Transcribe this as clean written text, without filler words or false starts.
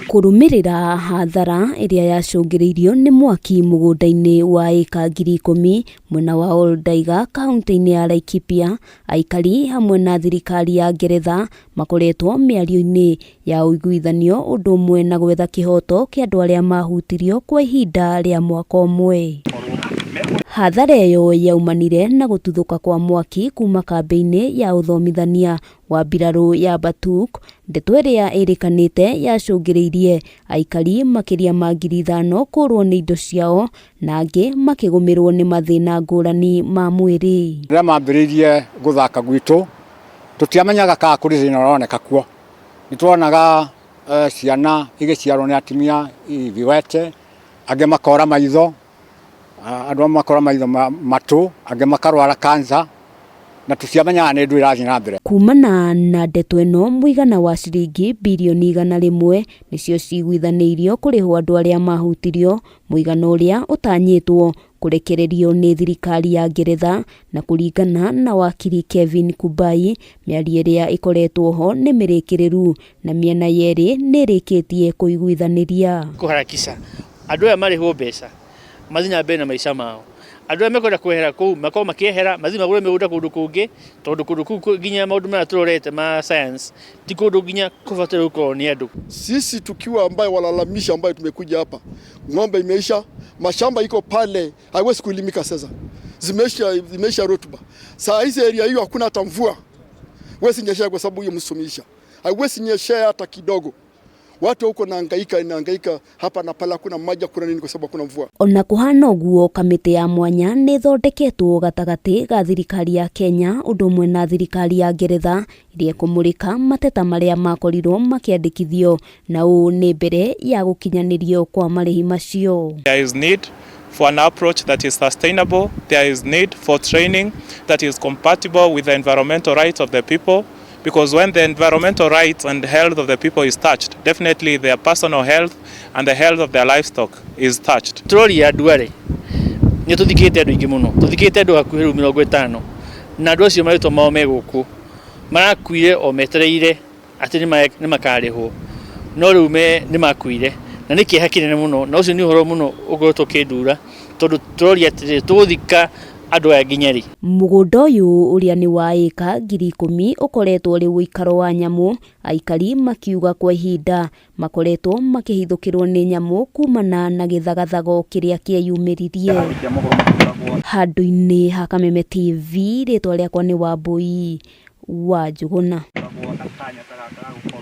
Kurumirira hathara iria yacungiriirio ni mwaki mugunda-ini wa eka 10,000 mwena wa Oldaiga kaunti-ini ya Laikipia, aikari hamwe na thirikari ya Ngeretha makoretwo miario-ini ya uiguithanio undu umwe na gwetha kihoto kia andu aria mahutirio kwa ihinda ria mwaka umwe. Hathara iyo yaumanire na gututhuka kwa mwaki kuma kambe-ini ya uthomithania wa mbiraru ya Batuk, ndeto iria irikanite yacungiriirie aikari makiria ma 5,000 kurwo ni indo ciao na angi makigumirwo ni mathina ngurani ma mwiri. Ria mambiririe guthaka gwitu tutiamenyaga ka kuri thina uroneka kuo, nitwonaga ciana igiciarwo ni atimia viwete, angi makora maitho, andu makora maitho matu, angi makarwara kansa, na tuciamenyaga ni ndu irathi na mbere. Kumana na ndeto ino muigana wa ciringi bilioni 100 nicio ciguithaniirio kurihwo andu aria mahutirio, muigana uria utanyitwo kurekererio ni thirikari ya Ngeretha, na kuringana na wakiri Kevin Kubai, miario iria ikoretwo ho ni mirikiriru na miena yeri ni rikitie kuiguithaniria. Kuharakisha andu aya marihwo mbeca mathina mbere na maisha mao, andu aya mekwenda kwehera kuu makao makiehera mathima gure migunda kundu kungi, tondu kundu kuu ginya maundu mara turorete ma science ti kundu ginya kufatira uko ni andu. Sisi tukiwa ambaye walalamisha ambaye tumekuja hapa, ng'ombe imeisha, mashamba iko pale haiwezi kulimika sasa, zimeisha rutuba. Saa hizi area hiyo hakuna hata mvua, haiwezi nyesha kwa sababu hiyo msumisha, haiwezi nyesha hata kidogo. Watu huko naangaika hapa na pala, kuna maji, kuna nini kwa sababu kuna mvua. Ona kuhana uguo kamiti ya mwanya ni thondeketwo gatagati ga thirikari ya Kenya undu umwe na thirikari ya Ngeretha iria kumurika mateta maria makorirwo makiandikithio na uu ni mbere ya gukinyanirio kwa marihi macio. There is need for an approach that is sustainable. There is need for training that is compatible with the environmental rights of the people. Because when the environmental rights and health of the people is touched, definitely their personal health and the health of their livestock is touched. Troli andu ari ni tuthikite andu ingi muno, tuthikite andu hakuhi 50 na andu acio maritwo mao meguku marakuire o metereire ati ni makarihwo, no riu ni makuire na ni kieha kinene muno, na ucio ni uhoro muno ugoretwo kindura tondu troli ati tuthika andu aya nginyari. Mugunda uyu uria ni wa eka 10,000 ukoretwo ri uikaro wa nyamu, aikari makiuga kwa ihinda makoretwo makihithukirwo ni nyamu kumana na githagathago kiria kieyumiririe. Handu-ini ha Kameme TV, ritwa riakwa ni Wambui wa Njuguna.